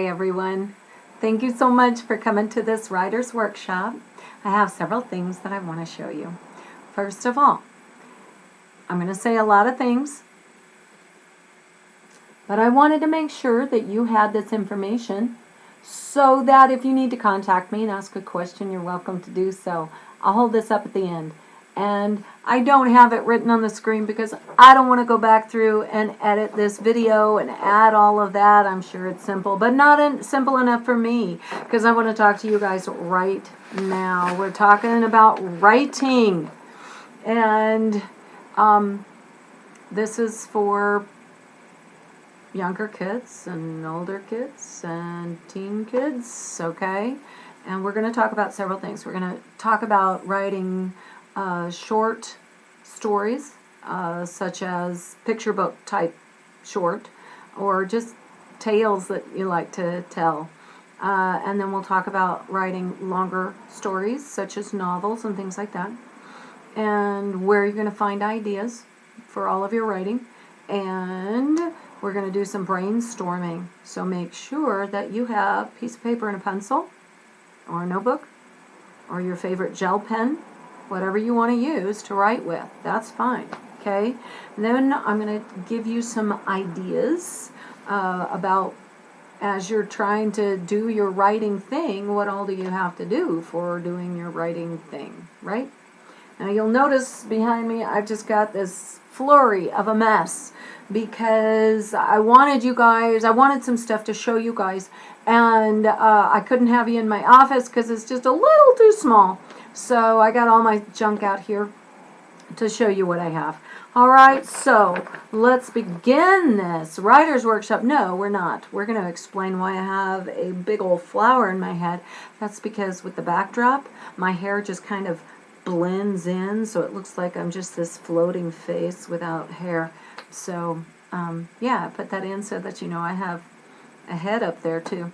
Hi everyone. Thank you so much for coming to this writer's workshop. I have several things that I want to show you. First of all, I'm going to say a lot of things, but I wanted to make sure that you had this information so that if you need to contact me and ask a question, you're welcome to do so. I'll hold this up at the end. And I don't have it written on the screen because I don't want to go back through and edit this video and add all of that. I'm sure it's simple, but not simple enough for me because I want to talk to you guys right now. We're talking about writing. And this is for younger kids and older kids and teen kids, okay? And we're going to talk about several things. We're going to talk about writing short stories, such as picture book type short, or just tales that you like to tell. And then we'll talk about writing longer stories, such as novels and things like that, and where you're going to find ideas for all of your writing. And we're going to do some brainstorming. So make sure that you have a piece of paper and a pencil, or a notebook, or your favorite gel pen, whatever you want to use to write with. That's fine, okay? And then I'm going to give you some ideas about, as you're trying to do your writing thing, what all do you have to do for doing your writing thing, right? Now you'll notice behind me I've just got this flurry of a mess because I wanted some stuff to show you guys, and I couldn't have you in my office because it's just a little too small. So I got all my junk out here to show you what I have. Alright, so let's begin this writer's workshop. No, we're not. We're going to explain why I have a big old flower in my head. That's because with the backdrop, my hair just kind of blends in, so it looks like I'm just this floating face without hair. So, yeah, I put that in so that you know I have a head up there too.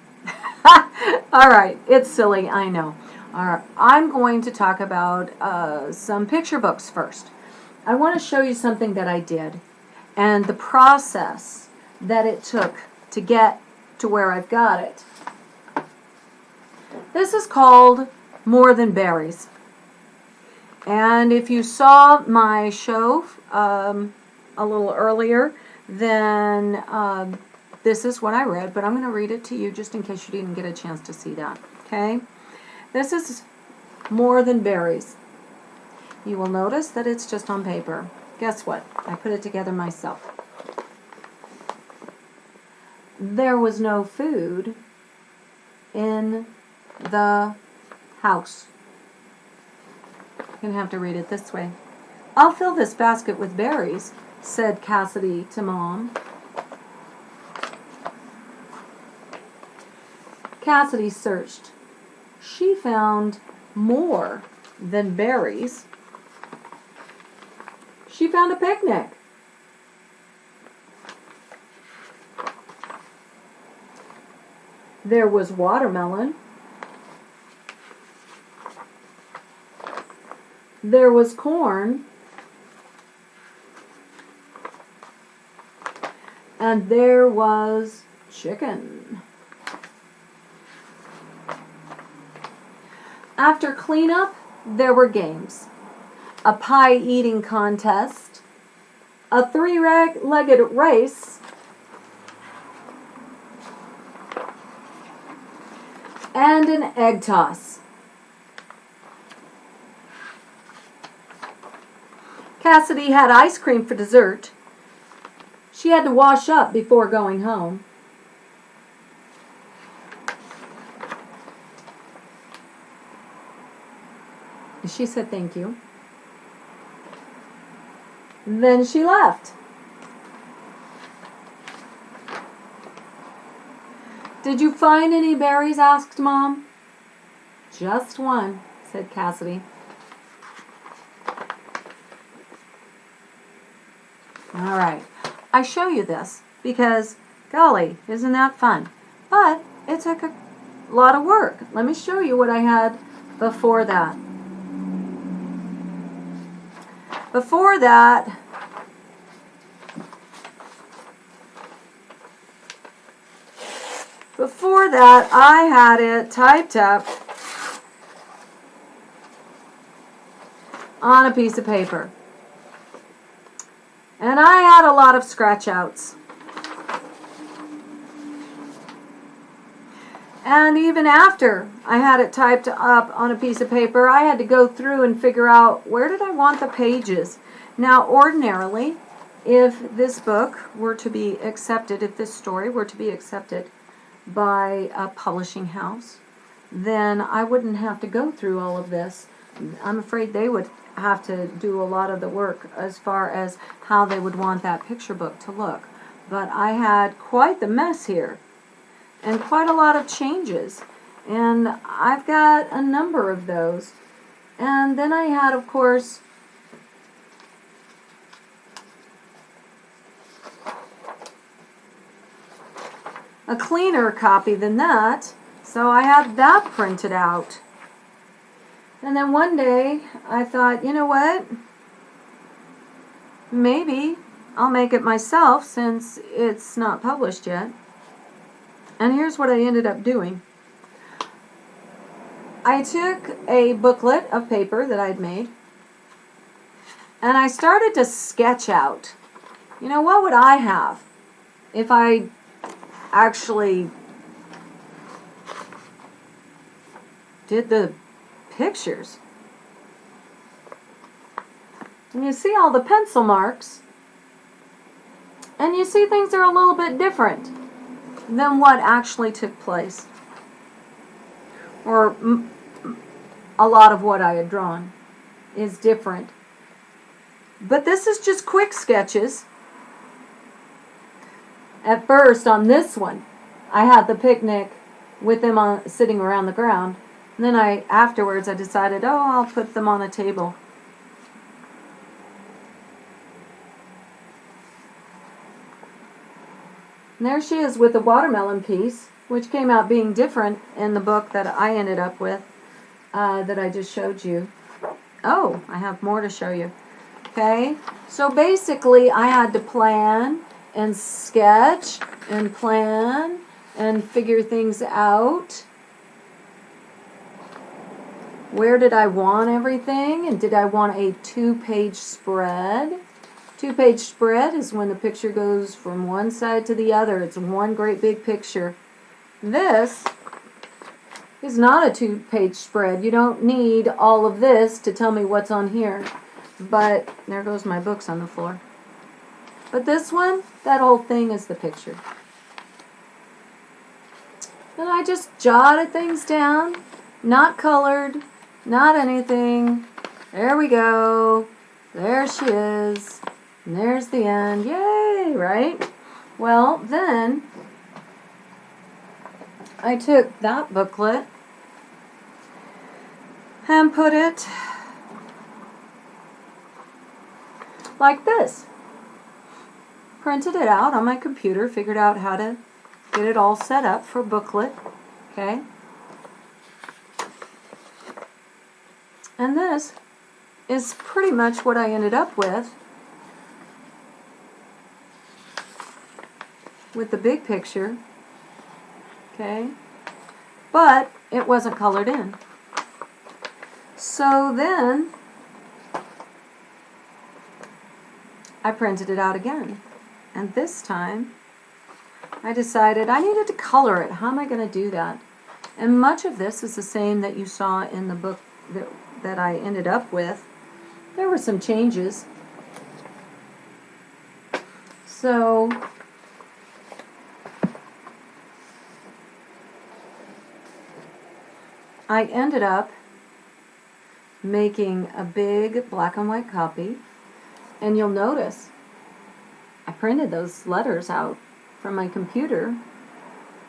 Alright, it's silly, I know. Alright, I'm going to talk about some picture books first. I want to show you something that I did and the process that it took to get to where I've got it. This is called More Than Berries. And if you saw my show a little earlier, then this is what I read, but I'm going to read it to you just in case you didn't get a chance to see that, okay? This is More Than Berries. You will notice that it's just on paper. Guess what? I put it together myself. There was no food in the house. I'm going to have to read it this way. I'll fill this basket with berries, said Cassidy to Mom. Cassidy searched. She found more than berries. She found a picnic. There was watermelon. There was corn. And there was chicken. After cleanup, there were games. A pie-eating contest. A three-legged race. And an egg toss. Cassidy had ice cream for dessert. She had to wash up before going home. She said thank you. Then she left. Did you find any berries? Asked Mom. Just one, said Cassidy. All right. I show you this because, golly, isn't that fun? But it took a lot of work. Let me show you what I had before that. Before that, Before that, I had it typed up on a piece of paper. And I had a lot of scratch outs. And even after I had it typed up on a piece of paper, I had to go through and figure out where did I want the pages. Now, ordinarily, if this book were to be accepted, if this story were to be accepted by a publishing house, then I wouldn't have to go through all of this. I'm afraid they would have to do a lot of the work as far as how they would want that picture book to look. But I had quite the mess here and quite a lot of changes, and I've got a number of those. And then I had, of course, a cleaner copy than that, so I had that printed out. And then one day I thought, you know what, maybe I'll make it myself since it's not published yet. And here's what I ended up doing. I took a booklet of paper that I'd made, and I started to sketch out, you know, what would I have if I actually did the pictures. And you see all the pencil marks, and you see things are a little bit different than what actually took place, or a lot of what I had drawn is different. But this is just quick sketches. At first, on this one, I had the picnic with them sitting around the ground. And then afterwards I decided, oh, I'll put them on a table. And there she is with the watermelon piece, which came out being different in the book that I ended up with, that I just showed you. Oh, I have more to show you. Okay, so basically I had to plan and sketch and plan and figure things out. Where did I want everything, and did I want a 2-page spread? 2-page spread is when the picture goes from one side to the other. It's one great big picture. This is not a 2-page spread. You don't need all of this to tell me what's on here. But there goes my books on the floor. But this one, that whole thing is the picture. And I just jotted things down, not colored, not anything. There we go. There she is. And there's the end. Yay, right? Well, then I took that booklet and put it like this. Printed it out on my computer, figured out how to get it all set up for booklet. Okay? And this is pretty much what I ended up with the big picture. Okay? But it wasn't colored in. So then I printed it out again. And this time I decided I needed to color it. How am I going to do that? And much of this is the same that you saw in the book that I ended up with. There were some changes. So I ended up making a big black and white copy, and you'll notice I printed those letters out from my computer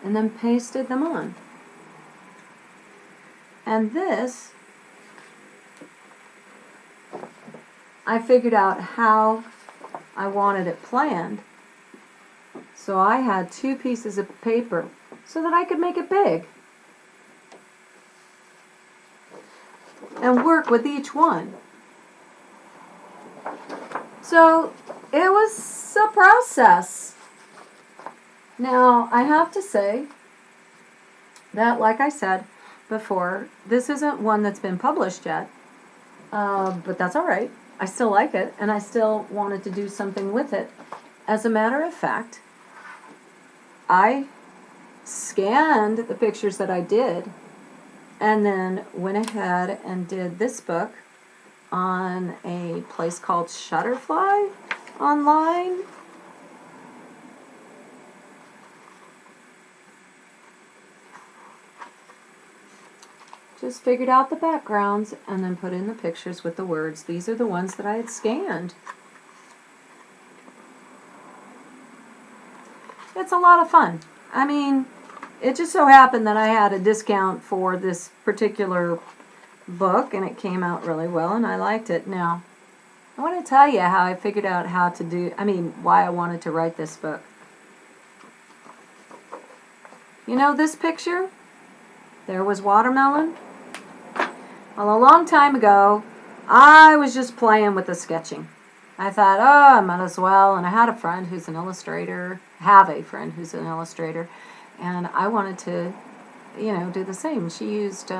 and then pasted them on. And this, I figured out how I wanted it planned. So I had 2 pieces of paper so that I could make it big and work with each one. So it was a process. Now, I have to say that, like I said before, this isn't one that's been published yet, but that's all right. I still like it, and I still wanted to do something with it. As a matter of fact, I scanned the pictures that I did and then went ahead and did this book on a place called Shutterfly online. Just figured out the backgrounds and then put in the pictures with the words. These are the ones that I had scanned. It's a lot of fun. I mean, it just so happened that I had a discount for this particular book and it came out really well and I liked it. Now, I want to tell you how I figured out how to do, why I wanted to write this book. You know this picture? There was watermelon. Well, a long time ago, I was just playing with the sketching. I thought, oh, I might as well. And I had a friend who's an illustrator, and I wanted to, do the same. She used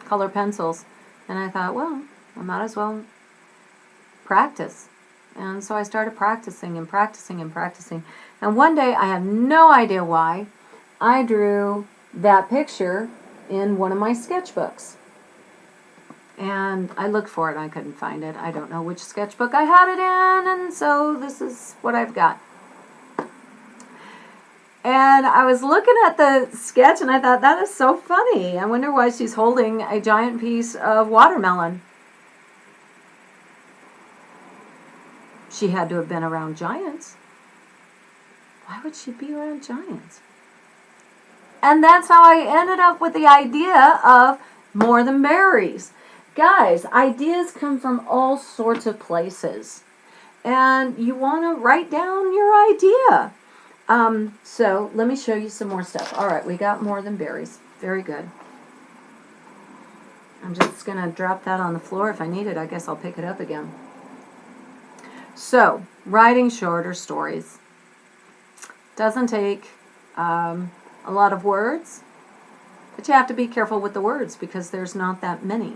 color pencils, and I thought, well, I might as well practice. And so I started practicing and practicing and practicing. And one day, I have no idea why, I drew that picture in one of my sketchbooks. And I looked for it, I couldn't find it. I don't know which sketchbook I had it in, and so this is what I've got. And I was looking at the sketch and I thought, that is so funny. I wonder why she's holding a giant piece of watermelon. She had to have been around giants. Why would she be around giants? And that's how I ended up with the idea of More Than Berries. Guys, ideas come from all sorts of places. And you want to write down your idea. So let me show you some more stuff. All right, we got More Than Berries. Very good. I'm just going to drop that on the floor. If I need it, I guess I'll pick it up again. So, writing shorter stories. Doesn't take a lot of words, but you have to be careful with the words because there's not that many.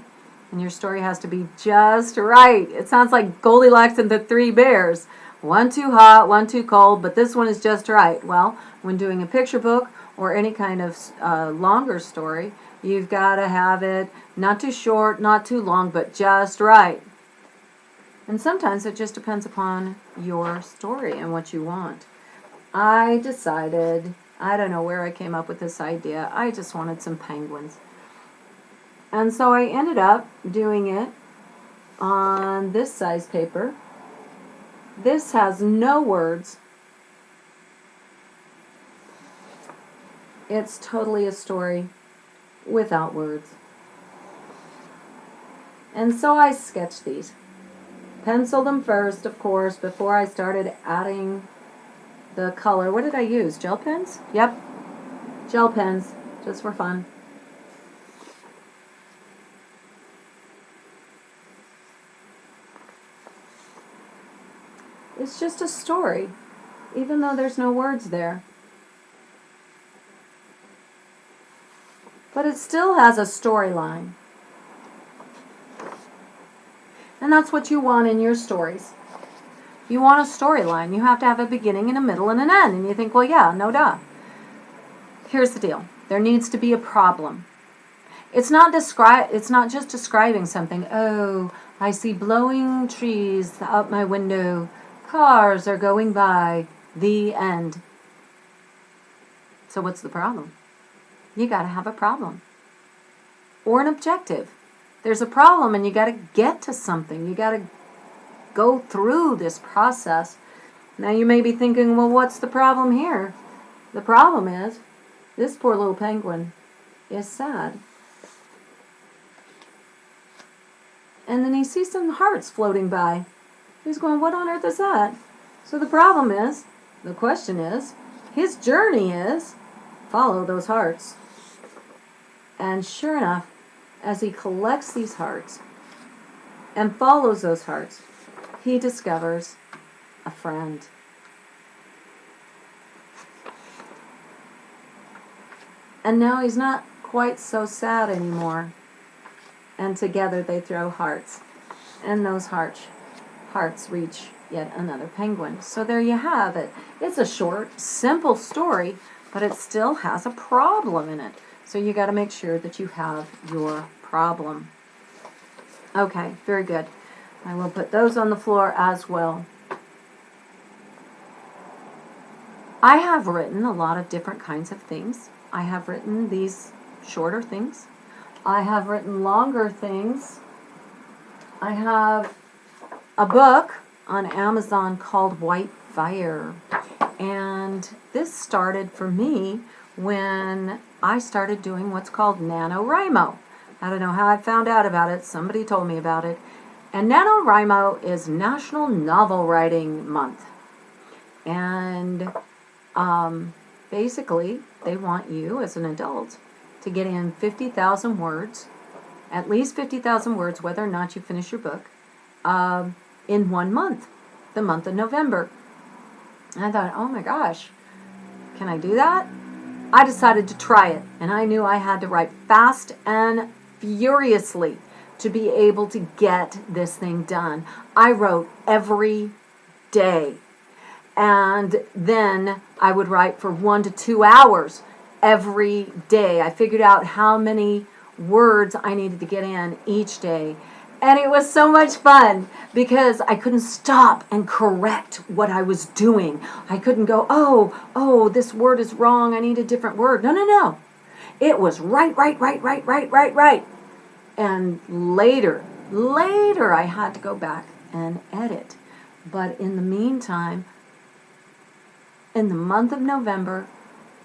And your story has to be just right. It sounds like Goldilocks and the Three Bears. One too hot, one too cold, but this one is just right. Well, when doing a picture book or any kind of longer story, you've got to have it not too short, not too long, but just right. And sometimes it just depends upon your story and what you want. I decided, I don't know where I came up with this idea, I just wanted some penguins. And so I ended up doing it on this size paper. This has no words. It's totally a story without words. And so I sketched these. Penciled them first, of course, before I started adding the color. What did I use? Gel pens? Yep. Gel pens, just for fun. It's just a story, even though there's no words there. But it still has a storyline. And that's what you want in your stories. You want a storyline. You have to have a beginning and a middle and an end. And you think, well, yeah, no duh. Here's the deal. There needs to be a problem. It's not just describing something. Oh, I see blowing trees out my window. Cars are going by. The end. So what's the problem? You got to have a problem. Or an objective. There's a problem and you got to get to something. You got to go through this process. Now you may be thinking, well, what's the problem here? The problem is this poor little penguin is sad. And then he sees some hearts floating by. He's going, what on earth is that? So the question is, his journey is, follow those hearts. And sure enough, as he collects these hearts and follows those hearts, he discovers a friend. And now he's not quite so sad anymore. And together they throw hearts. And those hearts reach yet another penguin. So there you have it. It's a short, simple story, but it still has a problem in it. So you got to make sure that you have your problem. Okay, very good. I will put those on the floor as well. I have written a lot of different kinds of things. I have written these shorter things. I have written longer things. I have a book on Amazon called White Fire. And this started for me when I started doing what's called NaNoWriMo. I don't know how I found out about it. Somebody told me about it. And NaNoWriMo is National Novel Writing Month. And basically, they want you as an adult to get in 50,000 words, at least 50,000 words, whether or not you finish your book, in 1 month, the month of November. And I thought, oh my gosh, can I do that? I decided to try it, and I knew I had to write fast and furiously to be able to get this thing done. I wrote every day, and then I would write for 1 to 2 hours every day. I figured out how many words I needed to get in each day. And it was so much fun because I couldn't stop and correct what I was doing. I couldn't go, oh, this word is wrong. I need a different word. No. It was right. And later I had to go back and edit. But in the meantime, in the month of November,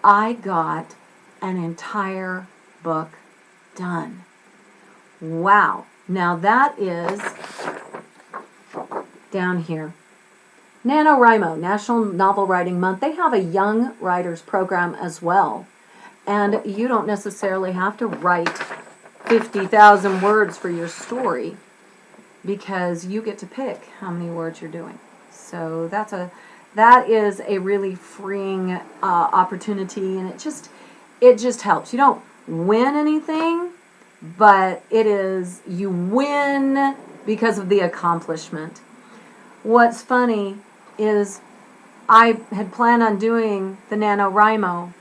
I got an entire book done. Wow. Now that is down here. NaNoWriMo, National Novel Writing Month. They have a young writers program as well. And you don't necessarily have to write 50,000 words for your story because you get to pick how many words you're doing. So that is a really freeing opportunity, and it just helps. You don't win anything, but you win because of the accomplishment. What's funny is I had planned on doing the NaNoWriMo,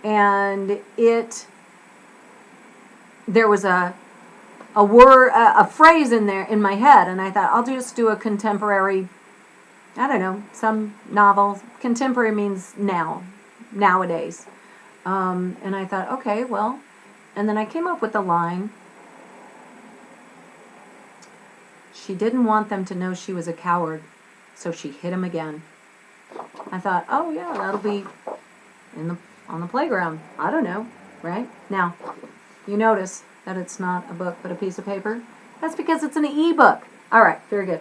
and there was a word, a phrase in there in my head, and I thought I'll just do a contemporary, I don't know, some novel. Contemporary means nowadays. And I thought, okay, well, and then I came up with the line, she didn't want them to know she was a coward, so she hit him again. I thought, oh yeah, that'll be on the playground. I don't know, right? Now, you notice that it's not a book but a piece of paper. That's because it's an e-book. All right, very good.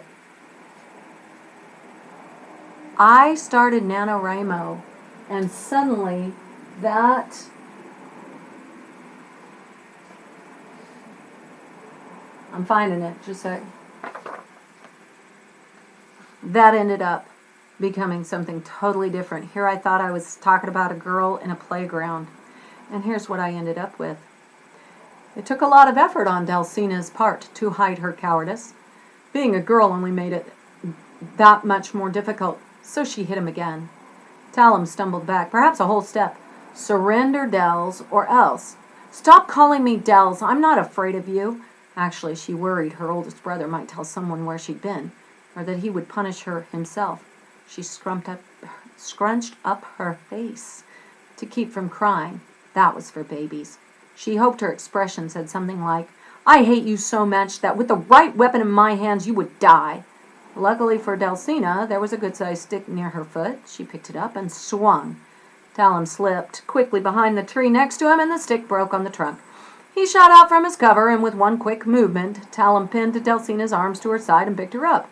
I started NaNoWriMo, and suddenly I'm finding it, just a sec. That ended up becoming something totally different. Here I thought I was talking about a girl in a playground, and here's what I ended up with. It took a lot of effort on Delsina's part to hide her cowardice. Being a girl only made it that much more difficult, so she hit him again. Talum stumbled back, perhaps a whole step. Surrender, Dels, or else. Stop calling me Dels. I'm not afraid of you. Actually, she worried her oldest brother might tell someone where she'd been, or that he would punish her himself. She scrunched up her face to keep from crying. That was for babies. She hoped her expression said something like, I hate you so much that with the right weapon in my hands you would die. Luckily for Delsina, there was a good-sized stick near her foot. She picked it up and swung. Talum slipped quickly behind the tree next to him, and the stick broke on the trunk. He shot out from his cover, and with one quick movement, Talum pinned Delsina's arms to her side and picked her up.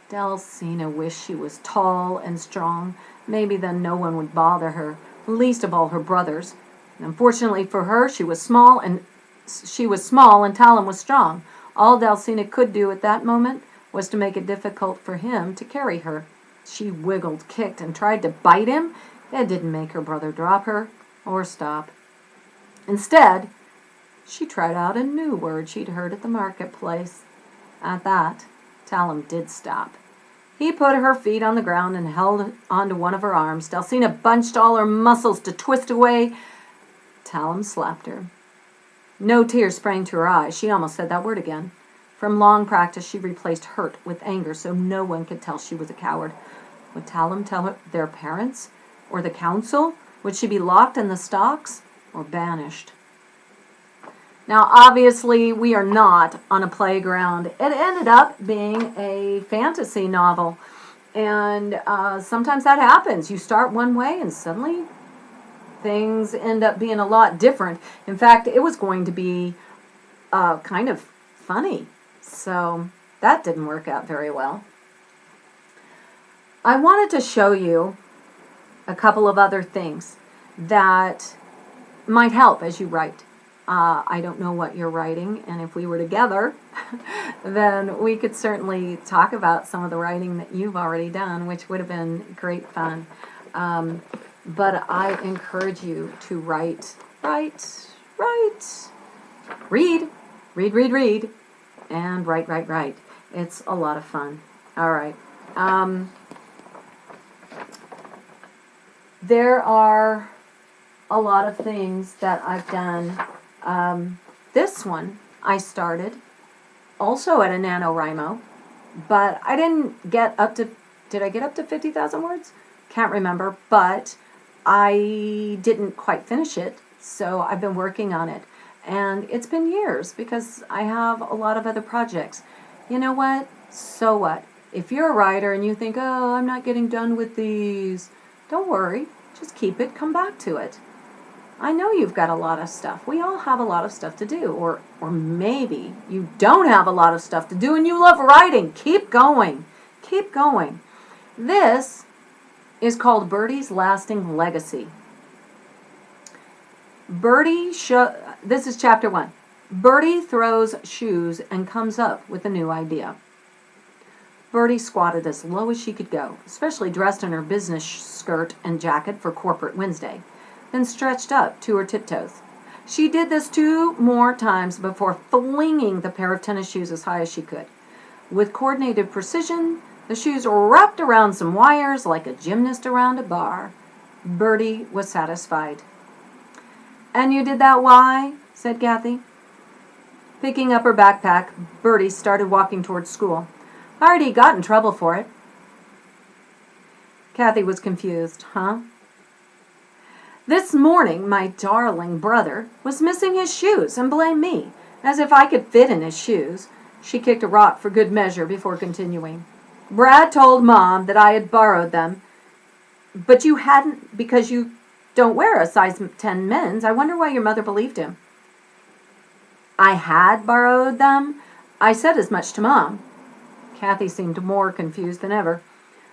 Delsina wished she was tall and strong. Maybe then no one would bother her, least of all her brothers. Unfortunately for her, she was small, and Talum was strong. All Delsina could do at that moment was to make it difficult for him to carry her. She wiggled, kicked, and tried to bite him. It didn't make her brother drop her or stop. Instead, she tried out a new word she'd heard at the marketplace. At that, Talum did stop. He put her feet on the ground and held onto one of her arms. Dulcina bunched all her muscles to twist away. Talum slapped her. No tears sprang to her eyes. She almost said that word again. From long practice, she replaced hurt with anger so no one could tell she was a coward. Would Talum tell their parents? Or the council? Would she be locked in the stocks? Or banished? Now, obviously, we are not on a playground. It ended up being a fantasy novel. And sometimes that happens. You start one way and suddenly things end up being a lot different. In fact, it was going to be kind of funny. So that didn't work out very well. I wanted to show you a couple of other things that might help as you write. I don't know what you're writing, and if we were together, then we could certainly talk about some of the writing that you've already done, which would have been great fun. But I encourage you to write, read, and write. It's a lot of fun. All right. There are a lot of things that I've done. This one I started also at a NaNoWriMo, but I didn't get up to, did I get up to 50,000 words? Can't remember, but I didn't quite finish it, so I've been working on it. And it's been years because I have a lot of other projects. You know what? So what? If you're a writer and you think, oh, I'm not getting done with these, don't worry. Just keep it. Come back to it. I know you've got a lot of stuff. We all have a lot of stuff to do. Or maybe you don't have a lot of stuff to do and you love writing. Keep going. Keep going. This is called Birdie's Lasting Legacy. This is chapter 1. Birdie throws shoes and comes up with a new idea. Birdie squatted as low as she could go, especially dressed in her business skirt and jacket for Corporate Wednesday, then stretched up to her tiptoes. She did this 2 more times before flinging the pair of tennis shoes as high as she could. With coordinated precision, the shoes wrapped around some wires like a gymnast around a bar. Birdie was satisfied. "And you did that why?" said Kathy. Picking up her backpack, Birdie started walking towards school. "I already got in trouble for it." Kathy was confused. "Huh?" "This morning, my darling brother was missing his shoes and blamed me, as if I could fit in his shoes." She kicked a rock for good measure before continuing. "Brad told Mom that I had borrowed them, but you hadn't because you don't wear a size 10 men's. I wonder why your mother believed him." "I had borrowed them? I said as much to Mom." Kathy seemed more confused than ever.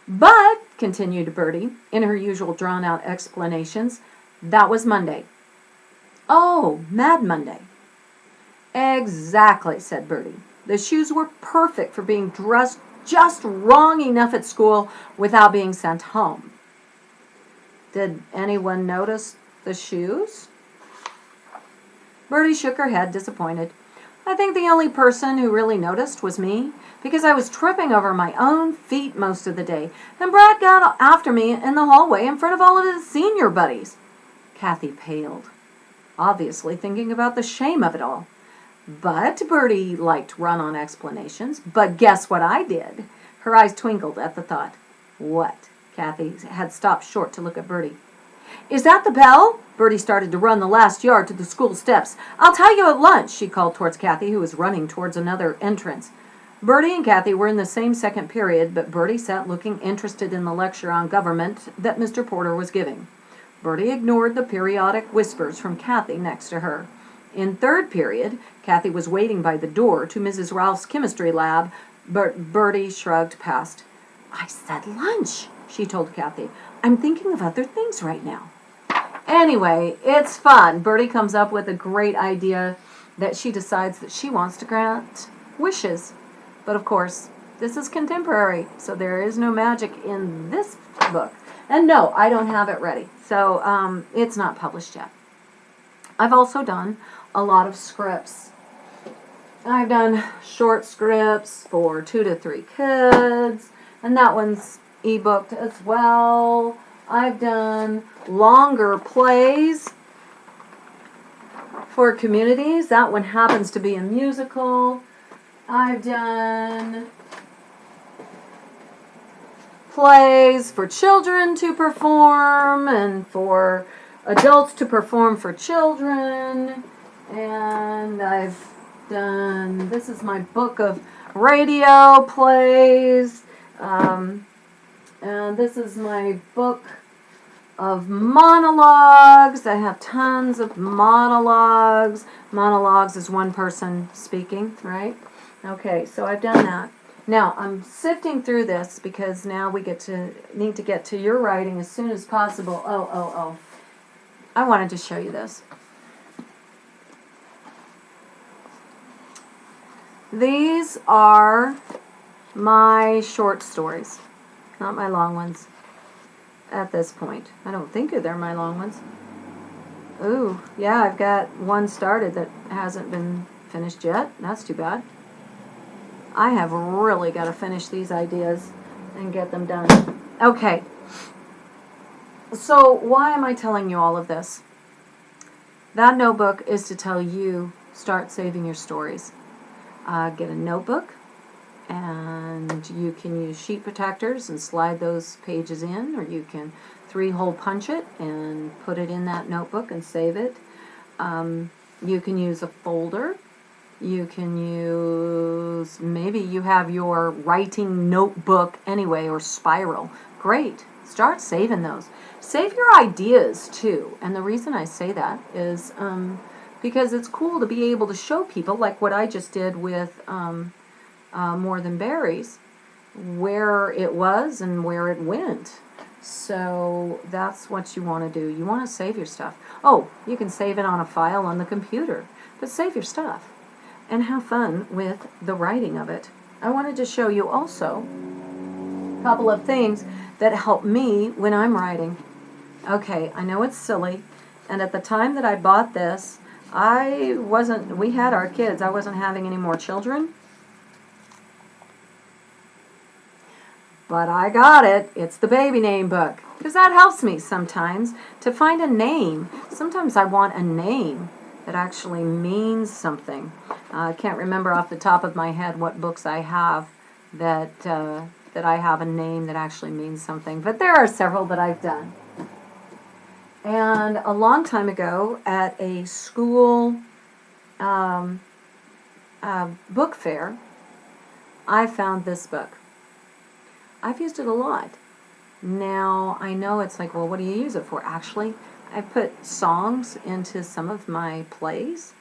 "But," continued Birdie, in her usual drawn-out explanations, "that was Monday." "Oh, Mad Monday." "Exactly," said Birdie. "The shoes were perfect for being dressed just wrong enough at school without being sent home." "Did anyone notice the shoes?" Birdie shook her head, disappointed. "I think the only person who really noticed was me, because I was tripping over my own feet most of the day, and Brad got after me in the hallway in front of all of his senior buddies." Kathy paled, obviously thinking about the shame of it all. But Birdie liked run-on explanations. "But guess what I did?" Her eyes twinkled at the thought. "What?" Kathy had stopped short to look at Birdie. "Is that the bell?" Birdie started to run the last yard to the school steps. "I'll tell you at lunch," she called towards Kathy, who was running towards another entrance. Birdie and Kathy were in the same second period, but Birdie sat looking interested in the lecture on government that Mr. Porter was giving. Birdie ignored the periodic whispers from Kathy next to her. In third period, Kathy was waiting by the door to Mrs. Ralph's chemistry lab, but Birdie shrugged past. "I said lunch," she told Kathy. "I'm thinking of other things right now." Anyway, it's fun. Birdie comes up with a great idea that she decides that she wants to grant wishes. But of course, this is contemporary, so there is no magic in this book. And no, I don't have it ready, so it's not published yet. I've also done a lot of scripts. I've done short scripts for 2 to 3 kids, and that one's ebooked as well. I've done longer plays for communities. That one happens to be a musical. I've done plays for children to perform and for adults to perform for children. And I've done, this is my book of radio plays. And this is my book of monologues. I have tons of monologues. Monologues is one person speaking, right? Okay, so I've done that. Now, I'm sifting through this because now we need to get to your writing as soon as possible. Oh. I wanted to show you this. These are my short stories, not my long ones at this point. I don't think they're my long ones. Ooh, yeah, I've got one started that hasn't been finished yet. That's too bad. I have really got to finish these ideas and get them done. Okay. So why am I telling you all of this? That notebook is to tell you, start saving your stories. Get a notebook, and you can use sheet protectors and slide those pages in, or you can 3-hole punch it and put it in that notebook and save it. You can use a folder. You can use, maybe you have your writing notebook anyway, or spiral. Great. Start saving those. Save your ideas too. And the reason I say that is because it's cool to be able to show people, like what I just did with More Than Berries, where it was and where it went. So that's what you want to do. You want to save your stuff. Oh, you can save it on a file on the computer, but save your stuff and have fun with the writing of it. I wanted to show you also a couple of things that help me when I'm writing. Okay, I know it's silly, and at the time that I bought this, we had our kids. I wasn't having any more children. But I got it. It's the baby name book. Because that helps me sometimes to find a name. Sometimes I want a name that actually means something. I can't remember off the top of my head what books I have that I have a name that actually means something. But there are several that I've done. And a long time ago at a school book fair, I found this book. I've used it a lot. Now, I know it's like, well, what do you use it for? Actually, I put songs into some of my plays,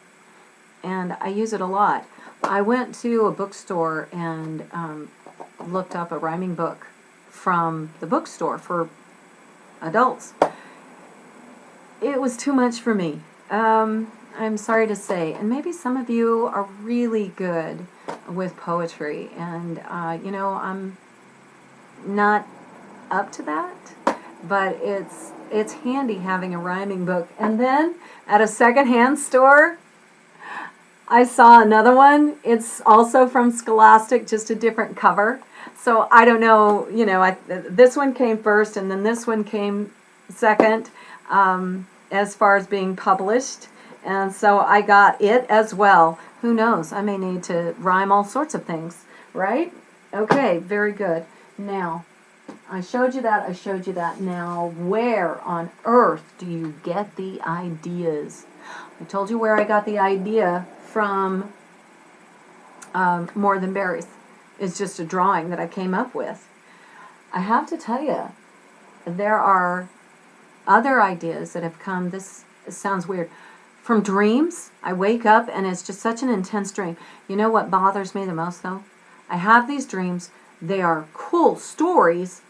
and I use it a lot. I went to a bookstore and looked up a rhyming book from the bookstore for adults. It was too much for me. I'm sorry to say. And maybe some of you are really good with poetry, and I'm not up to that, but it's handy having a rhyming book. And then at a secondhand store, I saw another one. It's also from Scholastic, just a different cover. So I don't know, this one came first and then this one came second as far as being published. And so I got it as well. Who knows? I may need to rhyme all sorts of things, right? Okay, very good. Now, I showed you that. Now, where on earth do you get the ideas? I told you where I got the idea from More Than Berries. It's just a drawing that I came up with. I have to tell you, there are other ideas that have come, this sounds weird, from dreams. I wake up and it's just such an intense dream. You know what bothers me the most though? I have these dreams, they are cool stories,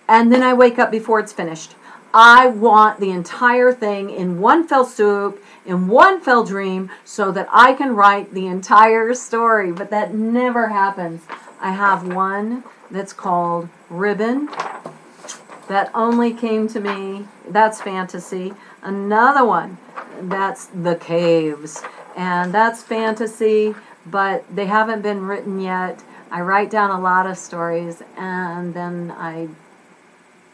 and then I wake up before it's finished. I want the entire thing in one fell swoop, in one fell dream, so that I can write the entire story, but that never happens. I have one that's called Ribbon. That only came to me. That's fantasy. Another one That's The Caves, and that's fantasy, but they haven't been written yet. I write down a lot of stories, and then I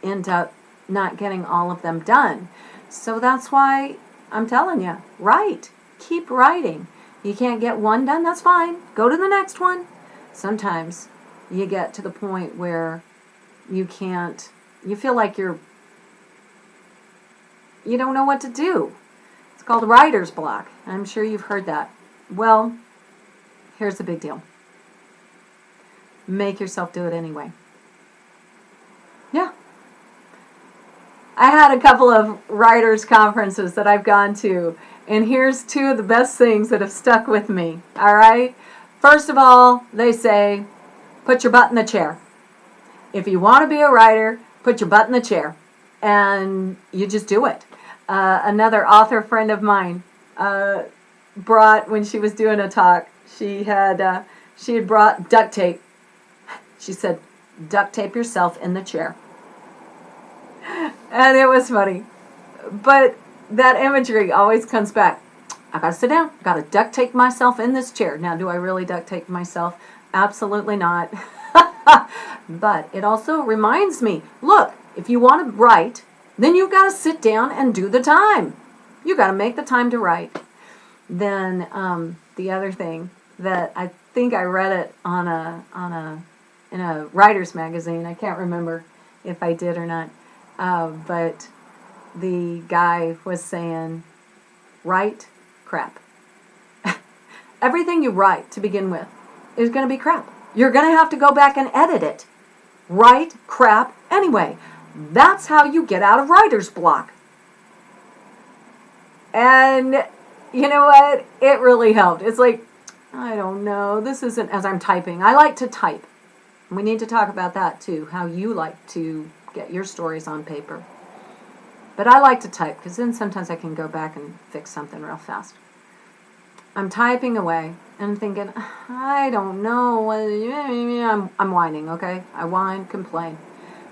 end up not getting all of them done. So that's why I'm telling you, write. Keep writing. You can't get one done, that's fine. Go to the next one. Sometimes you get to the point where you feel like you don't know what to do. It's called writer's block. I'm sure you've heard that. Well, here's the big deal. Make yourself do it anyway. Yeah. I had a couple of writers' conferences that I've gone to, and here's two of the best things that have stuck with me, all right? First of all, they say, put your butt in the chair. If you want to be a writer, put your butt in the chair, and you just do it. Another author friend of mine brought, when she was doing a talk, she had brought duct tape. She said, duct tape yourself in the chair. And it was funny. But that imagery always comes back. I gotta sit down. I gotta duct tape myself in this chair. Now, do I really duct tape myself? Absolutely not. But it also reminds me, look, if you want to write, then you've got to sit down and do the time. You've got to make the time to write. Then the other thing that I think I read it in a writer's magazine. I can't remember if I did or not. But the guy was saying, write crap. Everything you write to begin with is going to be crap. You're going to have to go back and edit it. Write crap anyway. That's how you get out of writer's block. And you know what? It really helped. It's like, I don't know. This isn't as I'm typing. I like to type. We need to talk about that too, how you like to get your stories on paper. But I like to type because then sometimes I can go back and fix something real fast. I'm typing away and thinking, I don't know. I'm whining, okay? I whine, complain.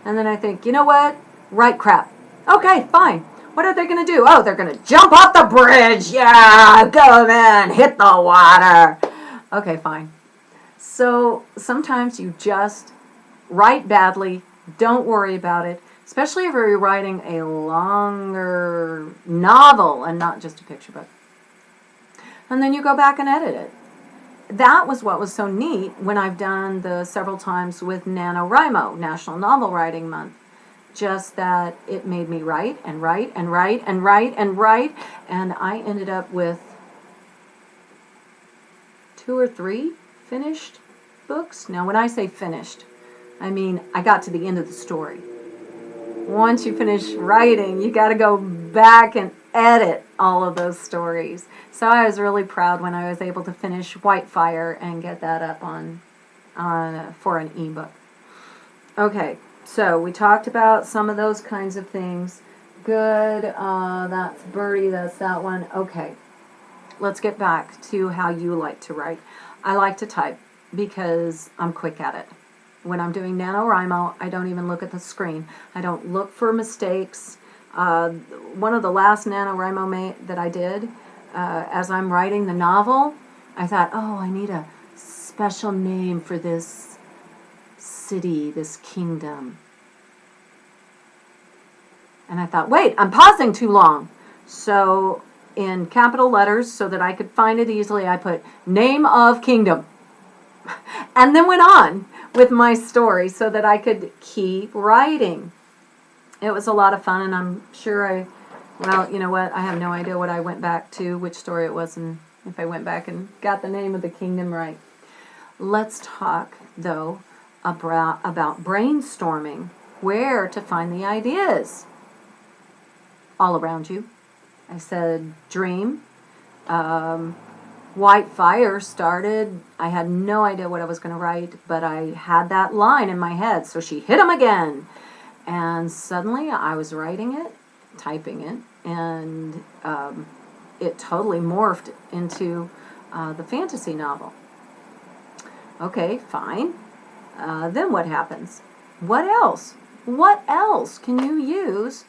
And then I think, you know what? Write crap. Okay, fine. What are they going to do? Oh, they're going to jump off the bridge. Yeah, go then. Hit the water. Okay, fine. So sometimes you just write badly. Don't worry about it. Especially if you're writing a longer novel and not just a picture book. And then you go back and edit it. That was what was so neat when I've done the several times with NaNoWriMo, National Novel Writing Month. Just that it made me write and write and write and write and write. And I ended up with 2 or 3 finished books. Now, when I say finished, I mean I got to the end of the story. Once you finish writing, you got to go back and edit all of those stories. So I was really proud when I was able to finish Whitefire and get that up on for an ebook. Okay, so we talked about some of those kinds of things. Good, that's Birdie, that's that one. Okay, let's get back to how you like to write. I like to type because I'm quick at it. When I'm doing NaNoWriMo, I don't even look at the screen. I don't look for mistakes. One of the last NaNoWriMo that I did, as I'm writing the novel, I thought, oh, I need a special name for this city, this kingdom. And I thought, wait, I'm pausing too long. So in capital letters, so that I could find it easily, I put name of kingdom. And then went on with my story so that I could keep writing. It was a lot of fun, and I'm sure well, you know what, I have no idea what I went back to, which story it was, and if I went back and got the name of the kingdom right. Let's talk, though, about brainstorming, where to find the ideas. All around you. I said dream. Whitefire started. I had no idea what I was going to write, but I had that line in my head. So she hit him again. And suddenly I was writing it, typing it, and it totally morphed into the fantasy novel. Okay, fine. Then what happens? What else? What else can you use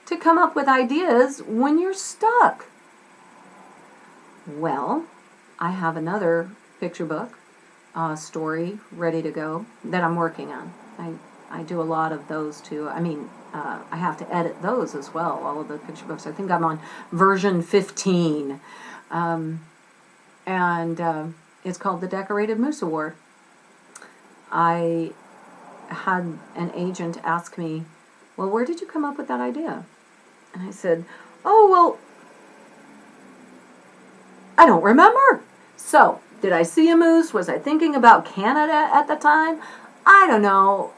to come up with ideas when you're stuck? Well, I have another picture book, story ready to go that I'm working on. I do a lot of those too. I mean, I have to edit those as well, all of the picture books. I think I'm on version 15. And it's called the Decorated Moose Award. I had an agent ask me, well, where did you come up with that idea? And I said, oh, well, I don't remember. So, did I see a moose? Was I thinking about Canada at the time? I don't know.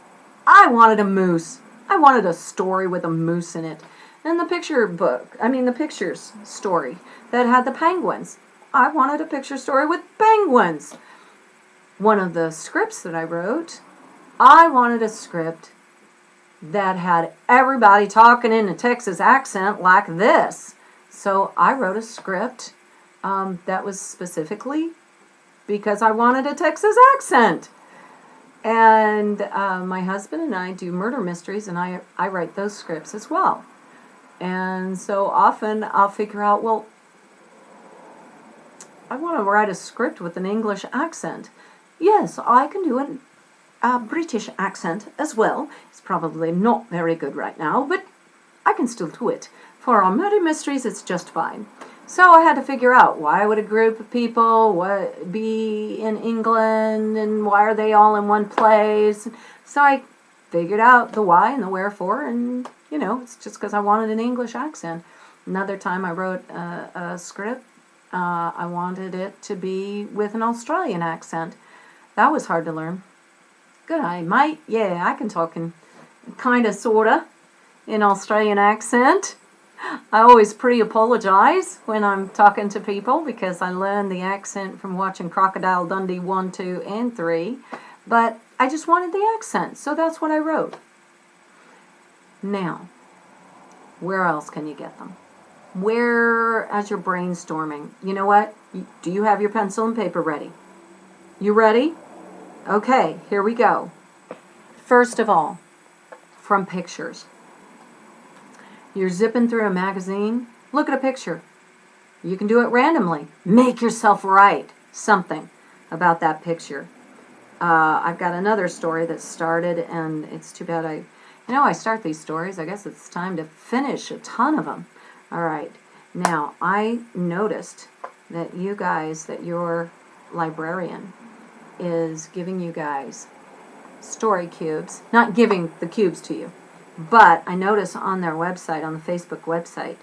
I wanted a moose. I wanted a story with a moose in it. And the pictures story that had the penguins. I wanted a picture story with penguins. One of the scripts that I wrote, I wanted a script that had everybody talking in a Texas accent like this. So I wrote a script that was specifically because I wanted a Texas accent. And my husband and I do murder mysteries, and I write those scripts as well. And so often I'll figure out, well, I want to write a script with an English accent. Yes, I can do a British accent as well. It's probably not very good right now, but I can still do it. For our murder mysteries, it's just fine. So I had to figure out, why would a group of people be in England, and why are they all in one place? So I figured out the why and the wherefore, and it's just because I wanted an English accent. Another time I wrote a script, I wanted it to be with an Australian accent. That was hard to learn. Good eye, mate. Yeah, I can talk in kinda, sorta, in Australian accent. I always pre-apologize when I'm talking to people because I learned the accent from watching Crocodile Dundee 1, 2, and 3. But I just wanted the accent, so that's what I wrote. Now, where else can you get them? Where, as you're brainstorming, you know what? Do you have your pencil and paper ready? You ready? Okay, here we go. First of all, from pictures. You're zipping through a magazine, look at a picture. You can do it randomly. Make yourself write something about that picture. I've got another story that started, and it's too bad I start these stories. I guess it's time to finish a ton of them. All right. Now, I noticed that your librarian is giving you guys story cubes, not giving the cubes to you. But I notice on their website, on the Facebook website,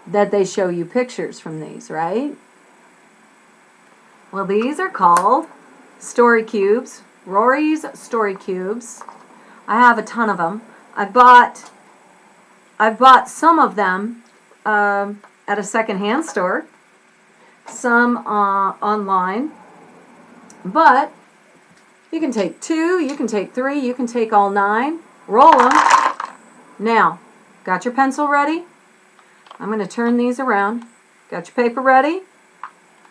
that they show you pictures from these, right? Well, these are called story cubes, Rory's story cubes. I have a ton of them. I bought some of them at a secondhand store, some online, but you can take 2, you can take 3, you can take all 9. Roll them. Now, got your pencil ready? I'm going to turn these around. Got your paper ready?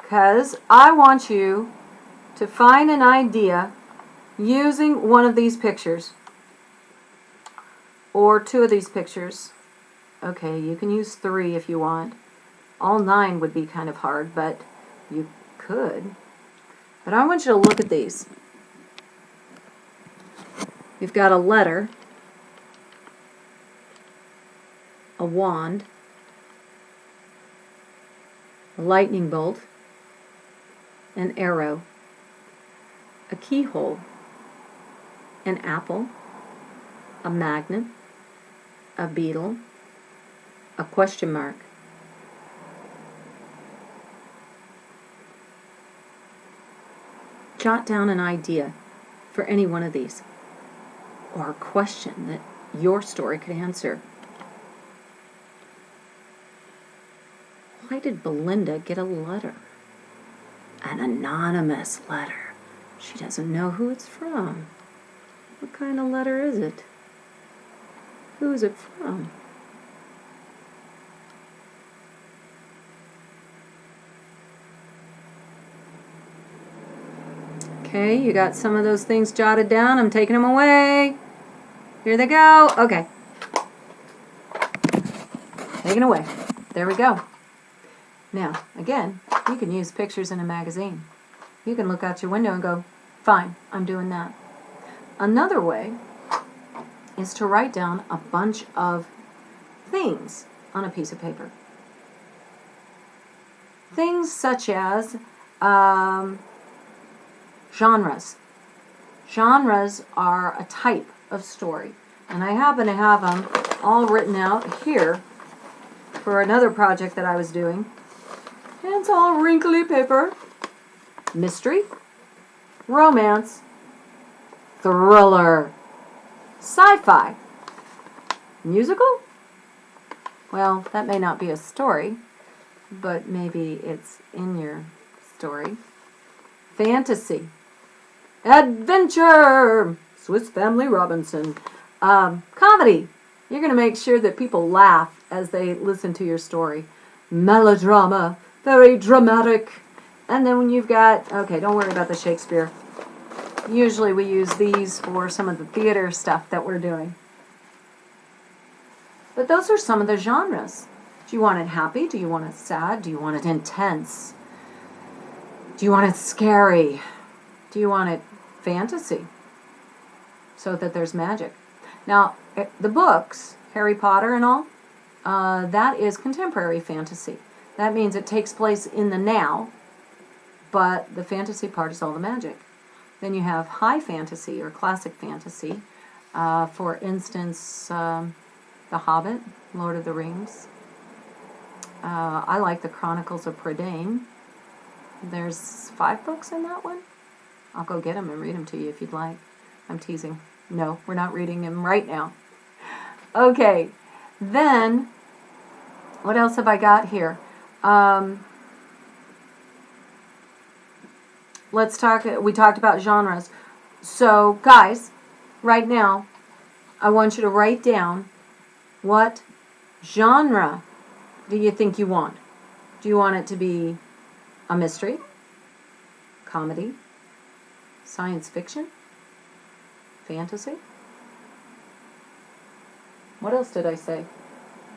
Because I want you to find an idea using one of these pictures. Or 2 of these pictures. Okay, you can use 3 if you want. All 9 would be kind of hard, but you could. But I want you to look at these. You've got a letter, a wand, a lightning bolt, an arrow, a keyhole, an apple, a magnet, a beetle, a question mark. Jot down an idea for any one of these, or a question that your story could answer. Why did Belinda get a letter? An anonymous letter. She doesn't know who it's from. What kind of letter is it? Who is it from? Okay, you got some of those things jotted down. I'm taking them away. Here they go. Okay. Taken away. There we go. Now, again, you can use pictures in a magazine. You can look out your window and go, fine, I'm doing that. Another way is to write down a bunch of things on a piece of paper. Things such as genres. Genres are a type of story. And I happen to have them all written out here for another project that I was doing. And it's all wrinkly paper. Mystery, romance, thriller, sci-fi, musical? Well, that may not be a story, but maybe it's in your story. Fantasy, adventure, Swiss Family Robinson, comedy. You're going to make sure that people laugh as they listen to your story. Melodrama, very dramatic. And then when you've got, okay, don't worry about the Shakespeare. Usually we use these for some of the theater stuff that we're doing. But those are some of the genres. Do you want it happy? Do you want it sad? Do you want it intense? Do you want it scary? Do you want it fantasy? So that there's magic. Now, the books, Harry Potter and all, that is contemporary fantasy. That means it takes place in the now, but the fantasy part is all the magic. Then you have high fantasy or classic fantasy. For instance, The Hobbit, Lord of the Rings. I like the Chronicles of Prydain. There's 5 books in that one. I'll go get them and read them to you if you'd like. I'm teasing. No, we're not reading them right now. Okay, then, what else have I got here? We talked about genres. So, guys, right now, I want you to write down what genre do you think you want? Do you want it to be a mystery, comedy, science fiction, fantasy? What else did I say?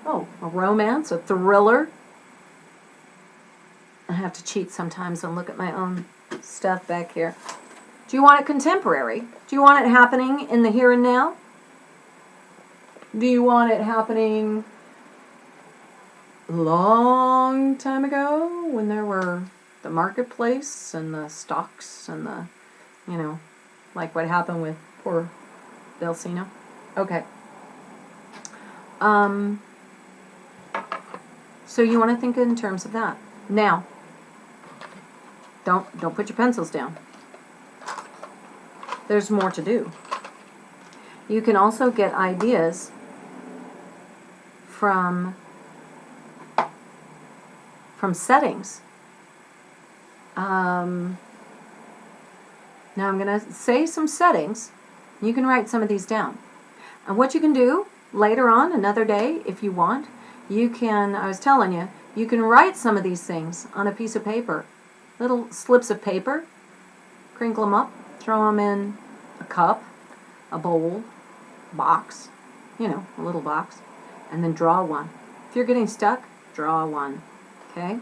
Oh, a romance, a thriller. I have to cheat sometimes and look at my own stuff back here. Do you want it contemporary? Do you want it happening in the here and now? Do you want it happening a long time ago when there were the marketplace and the stocks and the, like what happened with poor Delsina? Okay. So you want to think in terms of that. Now, don't put your pencils down. There's more to do. You can also get ideas from settings. Now I'm going to say some settings. You can write some of these down. And what you can do later on, another day, if you want, you can, I was telling you, you can write some of these things on a piece of paper. Little slips of paper, crinkle them up, throw them in a cup, a bowl, box, a little box, and then draw one. If you're getting stuck, draw one, okay?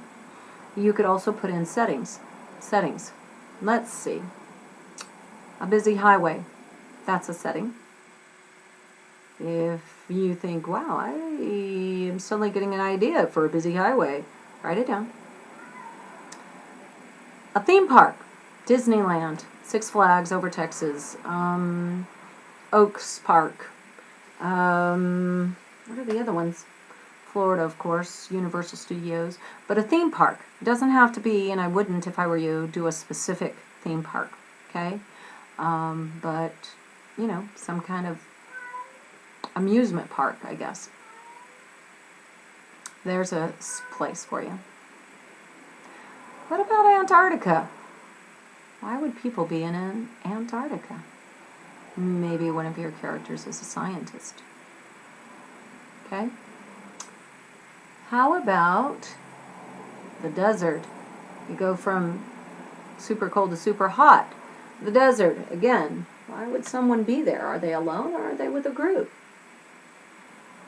You could also put in settings. Let's see. A busy highway, that's a setting. If you think, wow, I am suddenly getting an idea for a busy highway, write it down. A theme park, Disneyland, Six Flags over Texas, Oaks Park, what are the other ones? Florida, of course, Universal Studios. But a theme park, it doesn't have to be, and I wouldn't if I were you, do a specific theme park, okay? But, some kind of amusement park, I guess. There's a place for you. What about Antarctica? Why would people be in Antarctica? Maybe one of your characters is a scientist. Okay? How about the desert? You go from super cold to super hot. The desert, again, why would someone be there? Are they alone or are they with a group?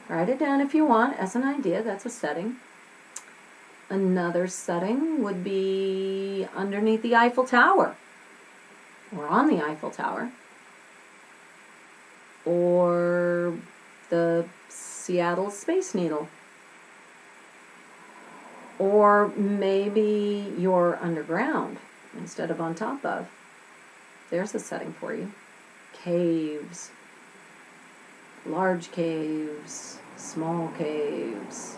Write it down if you want as an idea. That's a setting. Another setting would be underneath the Eiffel Tower, or on the Eiffel Tower, or the Seattle Space Needle, or maybe you're underground instead of on top of. There's a setting for you. Caves, large caves, small caves.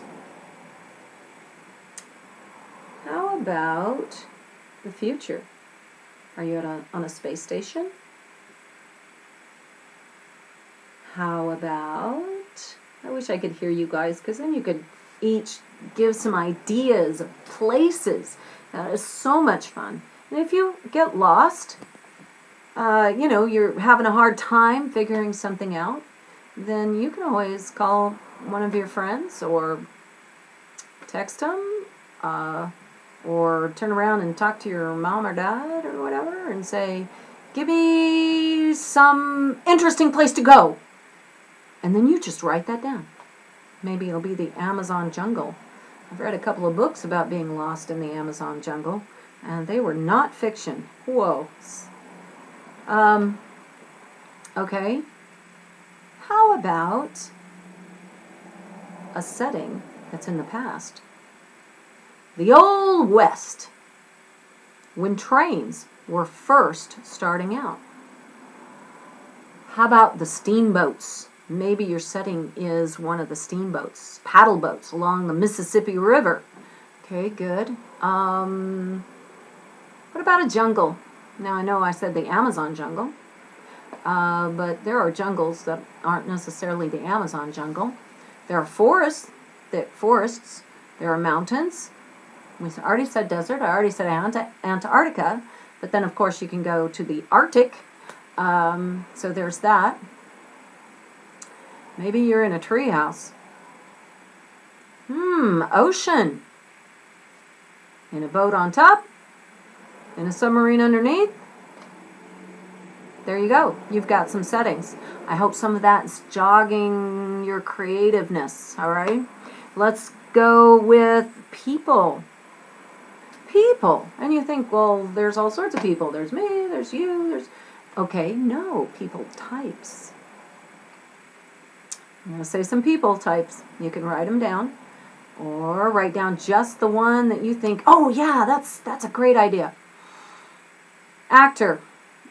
How about the future? Are you on a space station? How about, I wish I could hear you guys, because then you could each give some ideas of places. That is so much fun. And if you get lost, you're having a hard time figuring something out, then you can always call one of your friends or text them, or turn around and talk to your mom or dad or whatever and say, give me some interesting place to go. And then you just write that down. Maybe it'll be the Amazon jungle. I've read a couple of books about being lost in the Amazon jungle, and they were not fiction. Whoa. Okay. How about a setting that's in the past? The Old West, when trains were first starting out. How about the steamboats? Maybe your setting is one of the steamboats, paddle boats along the Mississippi River. Okay, good. What about a jungle? Now, I know I said the Amazon jungle, but there are jungles that aren't necessarily the Amazon jungle. There are forests, there are mountains. We already said desert, I already said Antarctica, but then of course you can go to the Arctic, so there's that. Maybe you're in a treehouse. Ocean. In a boat on top, in a submarine underneath. There you go. You've got some settings. I hope some of that's jogging your creativeness, all right? Let's go with people. People. And you think, well, there's all sorts of people. There's me, there's you, there's... Okay, no, people types. I'm going to say some people types. You can write them down. Or write down just the one that you think, oh yeah, that's a great idea. Actor,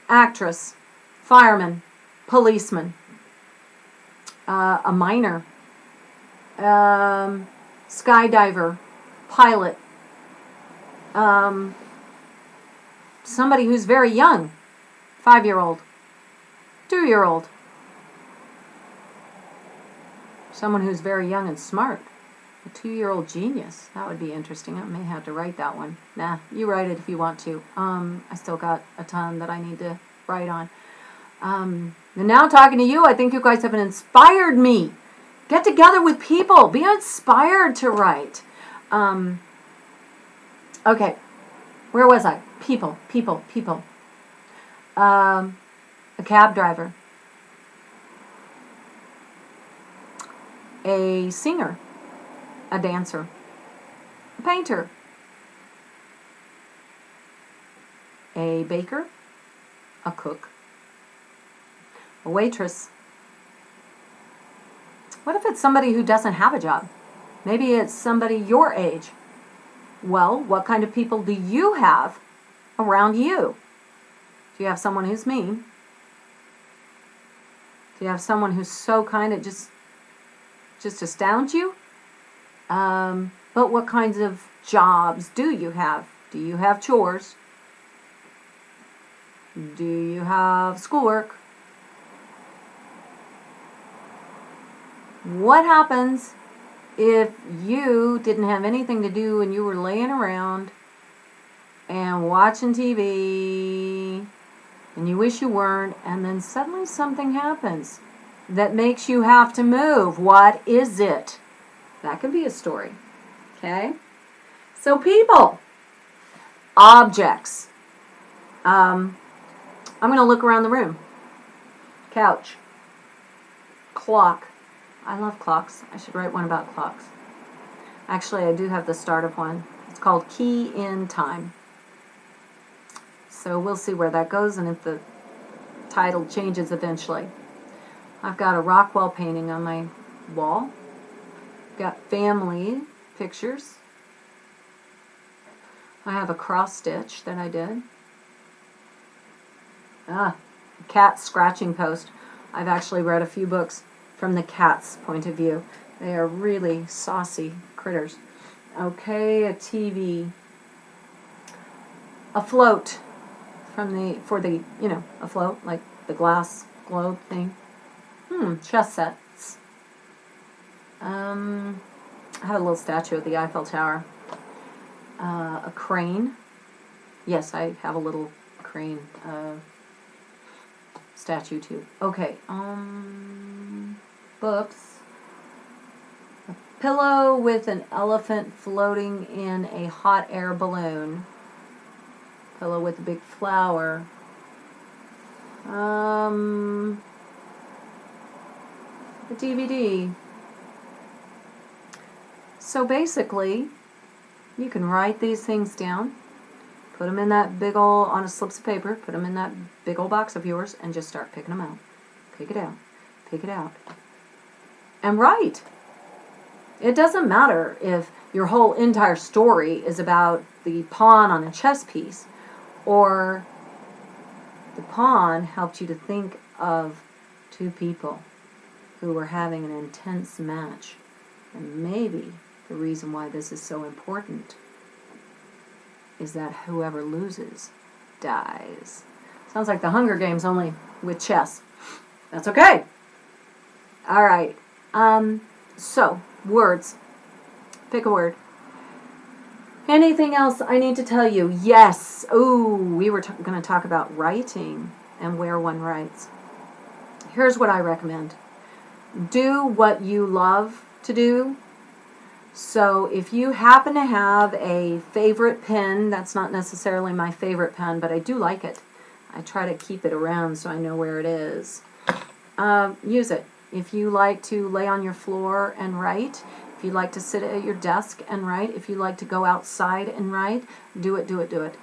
actress, fireman, policeman, a miner, skydiver, pilot, somebody who's very young, 5-year-old, 2-year-old, someone who's very young and smart, a 2-year-old genius. That would be interesting. I may have to write that one. Nah, you write it if you want to. I still got a ton that I need to write on. And now talking to you, I think you guys have inspired me. Get together with people. Be inspired to write. Okay, where was I? People. A cab driver. A singer. A dancer. A painter. A baker. A cook. A waitress. What if it's somebody who doesn't have a job? Maybe it's somebody your age. Well, what kind of people do you have around you? Do you have someone who's mean? Do you have someone who's so kind it just astounds you? But what kinds of jobs do you have? Do you have chores? Do you have schoolwork? What happens if you didn't have anything to do and you were laying around and watching TV and you wish you weren't, and then suddenly something happens that makes you have to move? What is it? That could be a story. Okay? So people, objects. I'm going to look around the room. Couch. Clock. I love clocks. I should write one about clocks. Actually, I do have the start of one. It's called Key in Time. So we'll see where that goes and if the title changes eventually. I've got a Rockwell painting on my wall. Got family pictures. I have a cross stitch that I did. Cat scratching post. I've actually read a few books from the cat's point of view. They are really saucy critters. Okay, a TV. A float for the a float, like the glass globe thing. Chess sets. I have a little statue of the Eiffel Tower. A crane. Yes, I have a little crane statue too. Okay, books. A pillow with an elephant floating in a hot air balloon. Pillow with a big flower. A DVD. So basically, you can write these things down, put them in that big old, on a slips of paper, put them in that big old box of yours, and just start picking them out. Pick it out. Pick it out. And write. It doesn't matter if your whole entire story is about the pawn on a chess piece, or the pawn helped you to think of two people who were having an intense match. And maybe the reason why this is so important is that whoever loses dies. Sounds like the Hunger Games, only with chess. That's okay. All right. So, words. Pick a word. Anything else I need to tell you? Yes. Ooh, we were going to talk about writing and where one writes. Here's what I recommend. Do what you love to do. So if you happen to have a favorite pen, that's not necessarily my favorite pen, but I do like it. I try to keep it around so I know where it is. Use it. If you like to lay on your floor and write, if you like to sit at your desk and write, if you like to go outside and write, do it, do it, do it.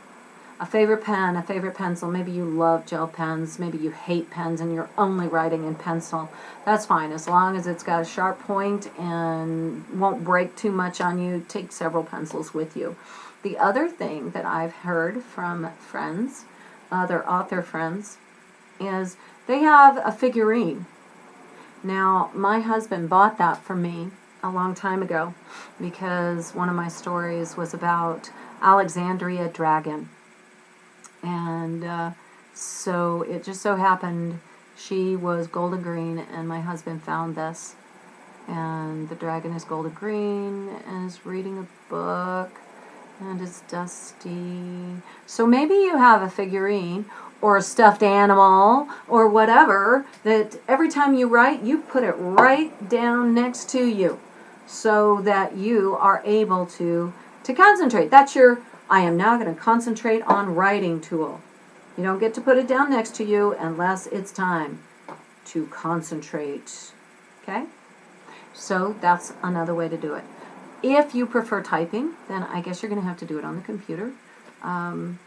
A favorite pen, a favorite pencil. Maybe you love gel pens. Maybe you hate pens and you're only writing in pencil. That's fine. As long as it's got a sharp point and won't break too much on you, take several pencils with you. The other thing that I've heard from friends, other author friends, is they have a figurine. Now, my husband bought that for me a long time ago because one of my stories was about Alexandria Dragon. And so it just so happened she was golden green and my husband found this. And the dragon is golden green and is reading a book and it's dusty. So maybe you have a figurine or a stuffed animal or whatever that every time you write, you put it right down next to you so that you are able to concentrate. That's your I am now going to concentrate on writing tool. You don't get to put it down next to you unless it's time to concentrate. Okay? So that's another way to do it. If you prefer typing, then I guess you're going to have to do it on the computer and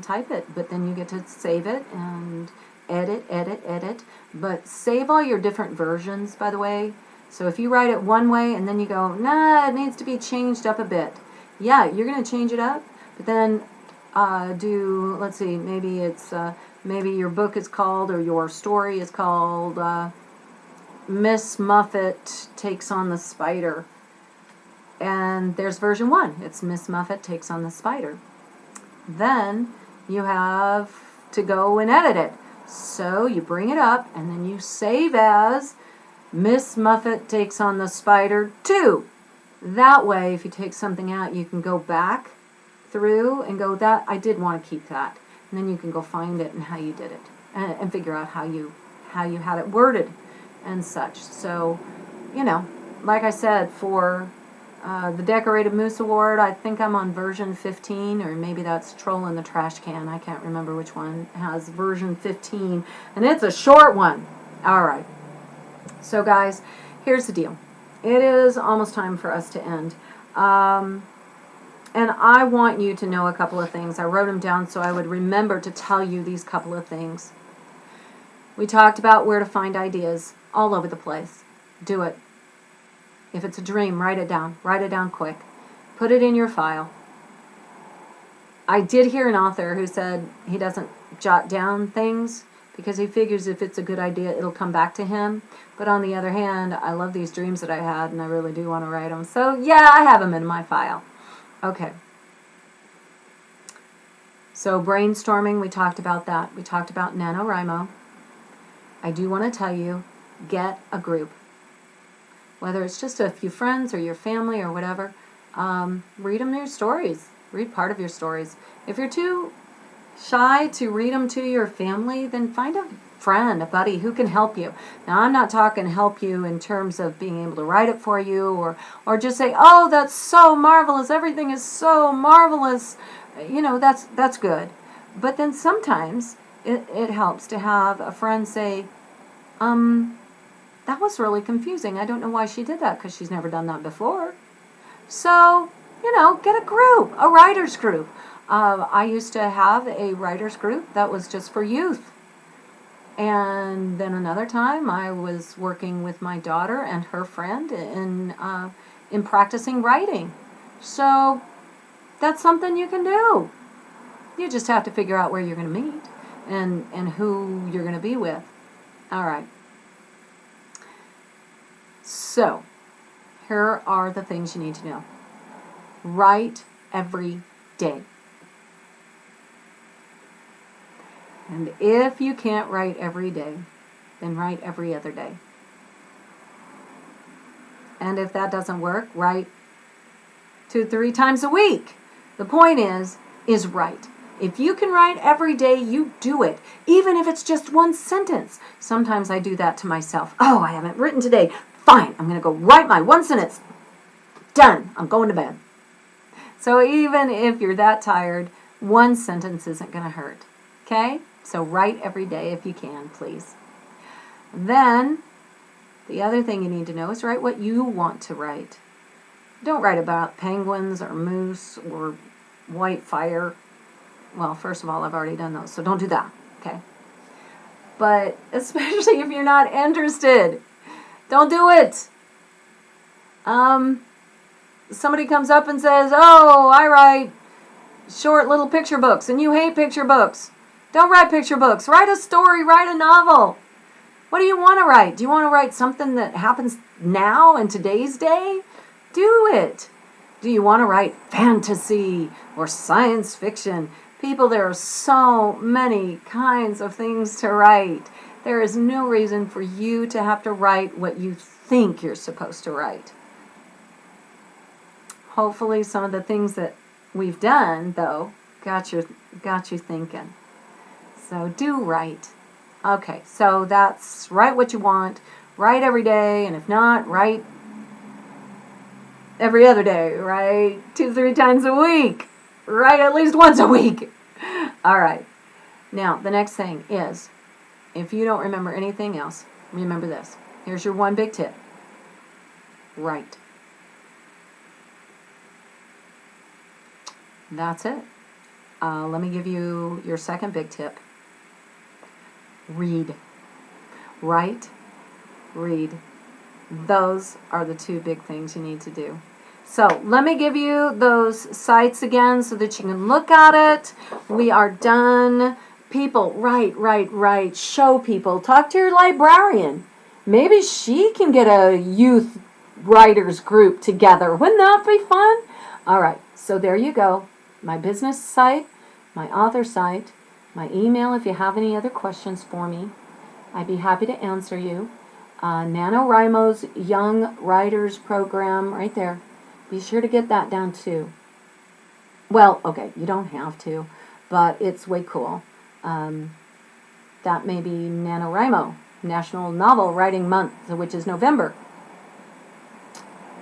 type it. But then you get to save it and edit. But save all your different versions, by the way. So if you write it one way and then you go, nah, it needs to be changed up a bit. Yeah, you're going to change it up, but then let's see, maybe it's, maybe your book is called, or your story is called, Miss Muffet Takes on the Spider. And there's version 1. It's Miss Muffet Takes on the Spider. Then you have to go and edit it. So you bring it up, and then you save as Miss Muffet Takes on the Spider 2. That way, if you take something out, you can go back through and go, that I did want to keep that. And then you can go find it and how you did it and figure out how you had it worded and such. So, like I said, for the Decorated Moose Award, I think I'm on version 15, or maybe that's Troll in the Trash Can. I can't remember which one has version 15, and it's a short one. All right. So, guys, here's the deal. It is almost time for us to end. And I want you to know a couple of things. I wrote them down so I would remember to tell you these couple of things. We talked about where to find ideas all over the place. Do it. If it's a dream, write it down. Write it down quick. Put it in your file. I did hear an author who said he doesn't jot down things because he figures if it's a good idea, it'll come back to him. But on the other hand, I love these dreams that I had, and I really do want to write them. So yeah, I have them in my file. Okay. So brainstorming, we talked about that. We talked about NaNoWriMo. I do want to tell you, get a group. Whether it's just a few friends or your family or whatever, read them your stories. Read part of your stories. If you're too shy to read them to your family, then find a friend, a buddy who can help you. Now, I'm not talking help you in terms of being able to write it for you or just say, oh, that's so marvelous. Everything is so marvelous. You know, that's good. But then sometimes it helps to have a friend say, that was really confusing. I don't know why she did that because she's never done that before. So, you know, get a group, a writer's group. I used to have a writer's group that was just for youth. And then another time I was working with my daughter and her friend in practicing writing. So that's something you can do. You just have to figure out where you're going to meet and who you're going to be with. All right. So here are the things you need to know. Write every day. And if you can't write every day, then write every other day. And if that doesn't work, write 2-3 times a week. The point is write. If you can write every day, you do it. Even if it's just one sentence. Sometimes I do that to myself. Oh, I haven't written today. Fine, I'm going to go write my one sentence. Done. I'm going to bed. So even if you're that tired, one sentence isn't going to hurt. Okay? So write every day if you can, please. Then, the other thing you need to know is write what you want to write. Don't write about penguins or moose or white fire. Well, first of all, I've already done those, so don't do that. Okay? But especially if you're not interested, don't do it. Somebody comes up and says, oh, I write short little picture books, and you hate picture books. Don't write picture books. Write a story. Write a novel. What do you want to write? Do you want to write something that happens now in today's day? Do it. Do you want to write fantasy or science fiction? People, there are so many kinds of things to write. There is no reason for you to have to write what you think you're supposed to write. Hopefully some of the things that we've done, though, got you thinking. So do write. Okay, so that's write what you want. Write every day, and if not, write every other day. Write 2-3 times a week. Write at least once a week. All right. Now, the next thing is, if you don't remember anything else, remember this. Here's your one big tip. Write. That's it. Let me give you your second big tip. Read. Write. Read. Those are the two big things you need to do. So let me give you those sites again so that you can look at it. We are done. People, write. Show people. Talk to your librarian. Maybe she can get a youth writers group together. Wouldn't that be fun? All right, so there you go. My business site, my author site, my email if you have any other questions for me. I'd be happy to answer you. NaNoWriMo's Young Writers Program right there. Be sure to get that down too. Well, okay, you don't have to, but it's way cool. That may be NaNoWriMo, National Novel Writing Month, which is November.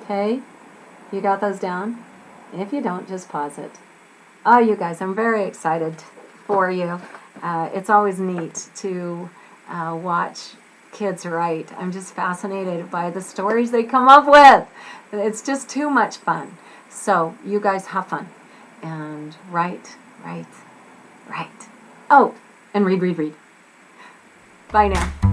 Okay, you got those down? If you don't, just pause it. Oh, you guys, I'm very excited for you. It's always neat to watch kids write. I'm just fascinated by the stories they come up with. It's just too much fun. So you guys have fun. and write, write, write. Oh, and read, read, read. Bye now.